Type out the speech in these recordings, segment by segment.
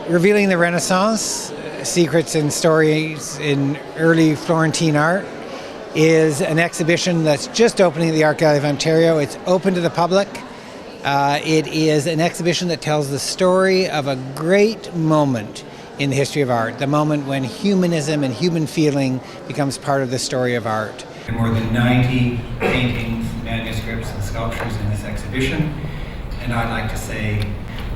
Revealing the Renaissance, Secrets and Stories in Early Florentine Art is an exhibition that's just opening at the Art Gallery of Ontario. It's open to the public. It is an exhibition that tells the story of a great moment in the history of art, the moment when humanism and human feeling becomes part of the story of art. There are more than 90 paintings, manuscripts, and sculptures in this exhibition, and I'd like to say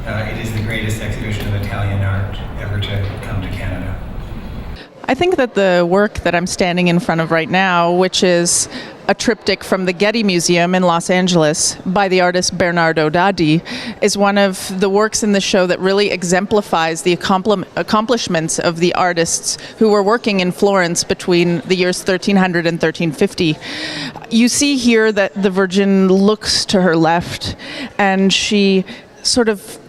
it is the greatest exhibition of Italian art ever to come to Canada. I think that the work that I'm standing in front of right now, which is a triptych from the Getty Museum in Los Angeles by the artist Bernardo Daddi, is one of the works in the show that really exemplifies the accomplishments of the artists who were working in Florence between the years 1300 and 1350. You see here that the Virgin looks to her left and she sort of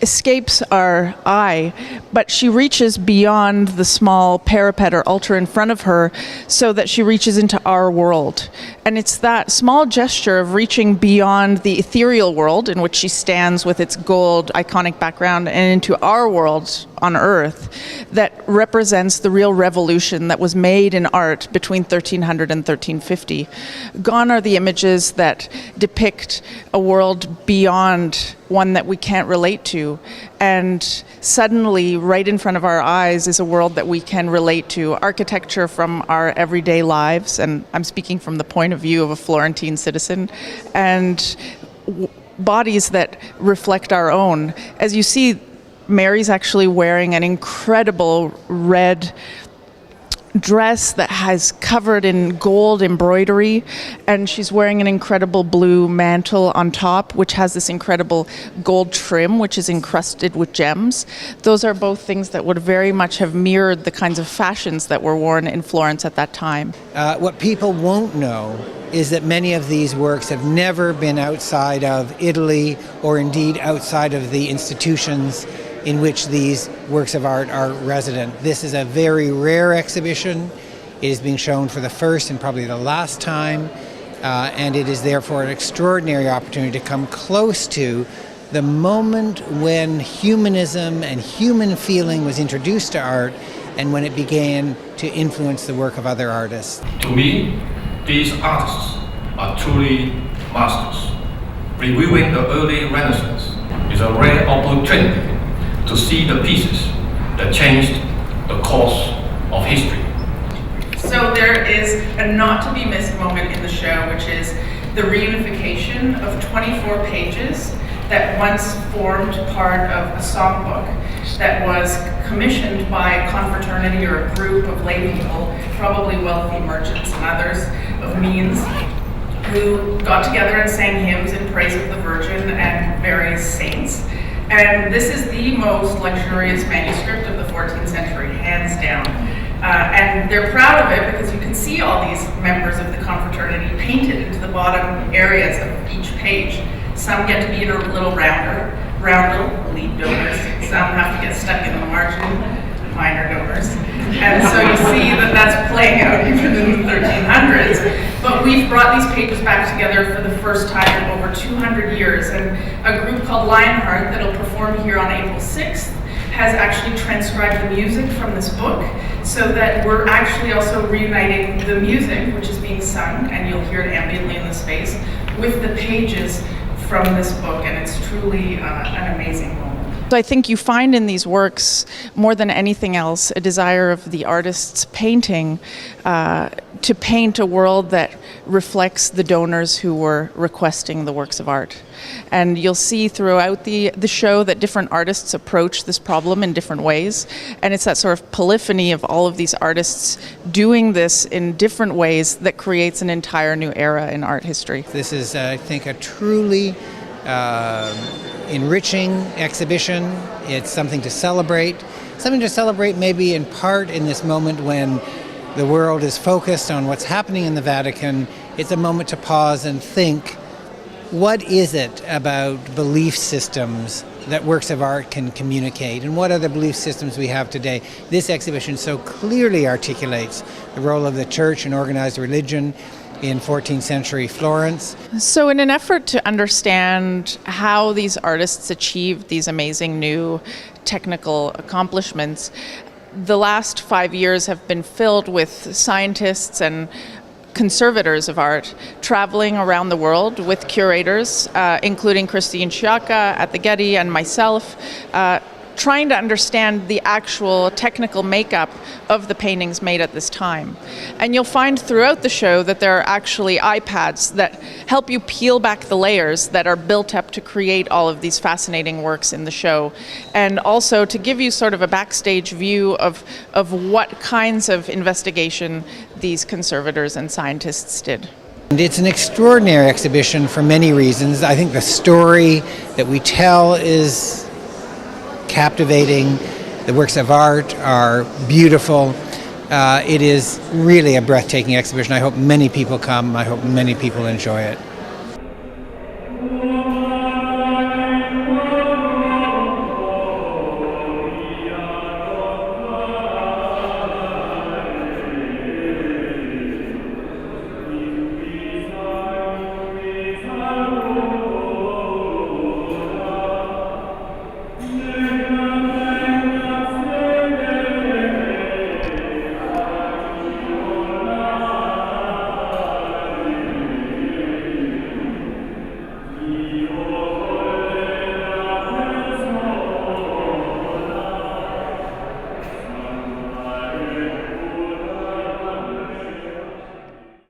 escapes our eye, but she reaches beyond the small parapet or altar in front of her so that she reaches into our world. And it's that small gesture of reaching beyond the ethereal world in which she stands with its gold iconic background and into our world on Earth that represents the real revolution that was made in art between 1300 and 1350. Gone are the images that depict a world beyond one that we can't relate to, and suddenly right in front of our eyes is a world that we can relate to, architecture from our everyday lives, and I'm speaking from the point of view of a Florentine citizen, and bodies that reflect our own. As you see, Mary's actually wearing an incredible red dress that has covered in gold embroidery, and she's wearing an incredible blue mantle on top, which has this incredible gold trim, which is encrusted with gems. Those are both things that would very much have mirrored the kinds of fashions that were worn in Florence at that time. What people won't know is that many of these works have never been outside of Italy, or indeed outside of the institutions in which these works of art are resident. This is a very rare exhibition. It is being shown for the first and probably the last time, and it is therefore an extraordinary opportunity to come close to the moment when humanism and human feeling was introduced to art and when it began to influence the work of other artists. To me, these artists are truly masters. Reviewing the early Renaissance is a rare opportunity to see the pieces that changed the course of history. So there is a not to be missed moment in the show, which is the reunification of 24 pages that once formed part of a songbook that was commissioned by a confraternity or a group of lay people, probably wealthy merchants and others of means, who got together and sang hymns in praise of the Virgin and various saints. And this is the most luxurious manuscript of the 14th century, hands down. And they're proud of it because you can see all these members of the confraternity painted into the bottom areas of each page. Some get to be in a little roundel, lead donors. Some have to get stuck in the margin, minor donors. And so you see that that's playing out even in the 1300s. But we've brought these pages back together for the first time in over 200 years. And a group called Lionheart that'll perform here on April 6th has actually transcribed the music from this book, so that we're actually also reuniting the music, which is being sung, and you'll hear it ambiently in the space, with the pages from this book, and it's truly an amazing moment. So I think you find in these works, more than anything else, a desire of the artist's painting to paint a world that reflects the donors who were requesting the works of art. And you'll see throughout the show that different artists approach this problem in different ways. And it's that sort of polyphony of all of these artists doing this in different ways that creates an entire new era in art history. This is, I think, a truly enriching exhibition. It's something to celebrate maybe in part in this moment when the world is focused on what's happening in the Vatican. It's a moment to pause and think, what is it about belief systems that works of art can communicate, and what are the belief systems we have today? This exhibition so clearly articulates the role of the church and organized religion in 14th century Florence. So in an effort to understand how these artists achieved these amazing new technical accomplishments, the last 5 years have been filled with scientists and conservators of art traveling around the world with curators, including Christine Sciacca at the Getty and myself, trying to understand the actual technical makeup of the paintings made at this time. And you'll find throughout the show that there are actually iPads that help you peel back the layers that are built up to create all of these fascinating works in the show, and also to give you sort of a backstage view of what kinds of investigation these conservators and scientists did. And it's an extraordinary exhibition for many reasons. I think the story that we tell is captivating. The works of art are beautiful. It is really a breathtaking exhibition. I hope many people come. I hope many people enjoy it.